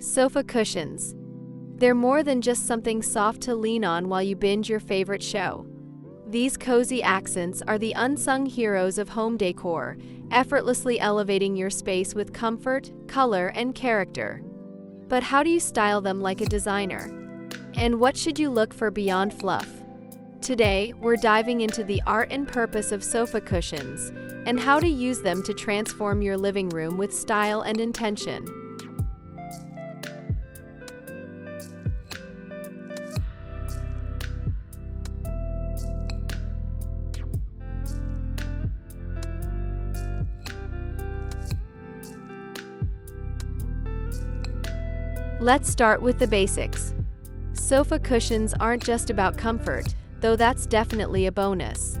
Sofa cushions. They're more than just something soft to lean on while you binge your favorite show. These cozy accents are the unsung heroes of home decor, effortlessly elevating your space with comfort, color, and character. But how do you style them like a designer? And what should you look for beyond fluff? Today, we're diving into the art and purpose of sofa cushions and how to use them to transform your living room with style and intention. Let's start with the basics. Sofa cushions aren't just about comfort, though that's definitely a bonus.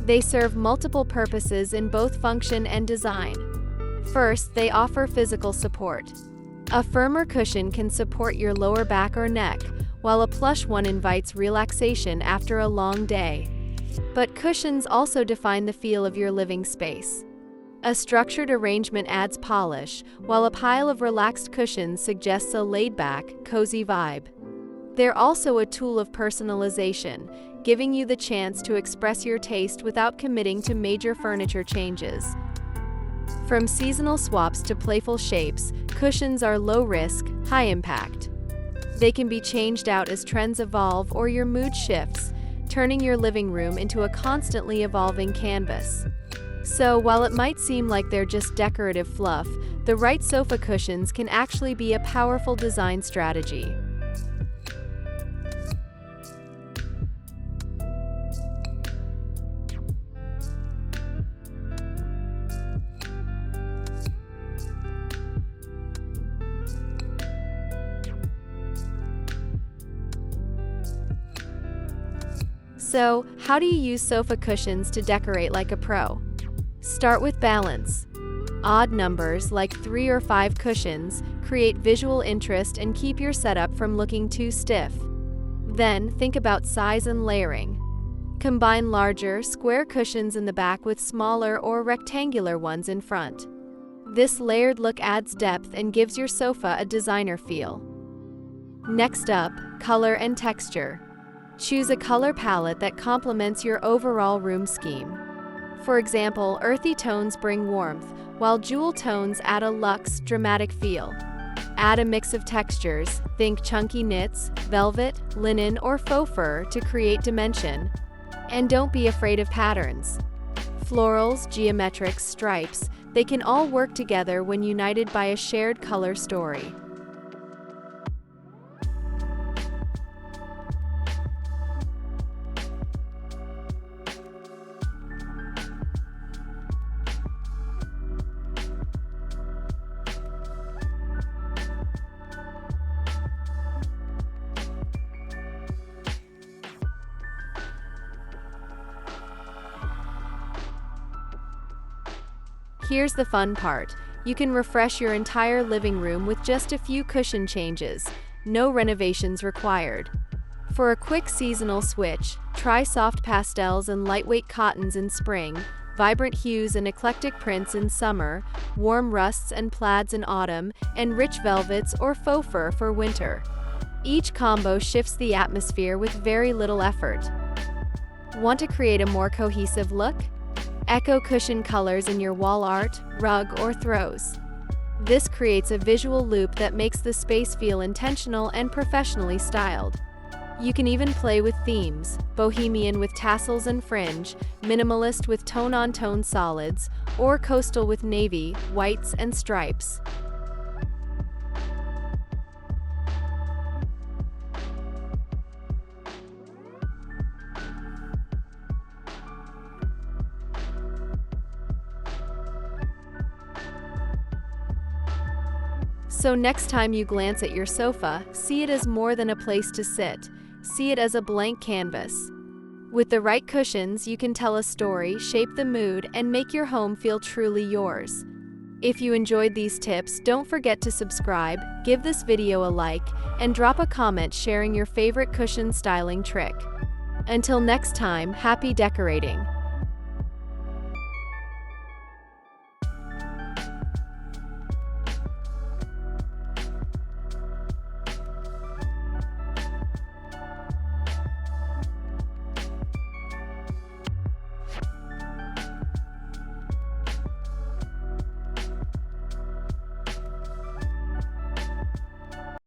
They serve multiple purposes in both function and design. First, they offer physical support. A firmer cushion can support your lower back or neck, while a plush one invites relaxation after a long day. But cushions also define the feel of your living space. A structured arrangement adds polish, while a pile of relaxed cushions suggests a laid-back, cozy vibe. They're also a tool of personalization, giving you the chance to express your taste without committing to major furniture changes. From seasonal swaps to playful shapes, cushions are low-risk, high-impact. They can be changed out as trends evolve or your mood shifts, turning your living room into a constantly evolving canvas. So, while it might seem like they're just decorative fluff, the right sofa cushions can actually be a powerful design strategy. So, how do you use sofa cushions to decorate like a pro? Start with balance. Odd numbers, like 3 or 5 cushions, create visual interest and keep your setup from looking too stiff. Then, think about size and layering. Combine larger, square cushions in the back with smaller or rectangular ones in front. This layered look adds depth and gives your sofa a designer feel. Next up, color and texture. Choose a color palette that complements your overall room scheme. For example, earthy tones bring warmth, while jewel tones add a luxe, dramatic feel. Add a mix of textures, think chunky knits, velvet, linen, or faux fur to create dimension. And don't be afraid of patterns. Florals, geometrics, stripes, they can all work together when united by a shared color story. Here's the fun part. You can refresh your entire living room with just a few cushion changes. No renovations required. For a quick seasonal switch, try soft pastels and lightweight cottons in spring, vibrant hues and eclectic prints in summer, warm rusts and plaids in autumn, and rich velvets or faux fur for winter. Each combo shifts the atmosphere with very little effort. Want to create a more cohesive look? Echo cushion colors in your wall art, rug, or throws. This creates a visual loop that makes the space feel intentional and professionally styled. You can even play with themes: bohemian with tassels and fringe, minimalist with tone-on-tone solids, or coastal with navy, whites, and stripes. So next time you glance at your sofa, see it as more than a place to sit. See it as a blank canvas. With the right cushions, you can tell a story, shape the mood, and make your home feel truly yours. If you enjoyed these tips, don't forget to subscribe, give this video a like, and drop a comment sharing your favorite cushion styling trick. Until next time, happy decorating!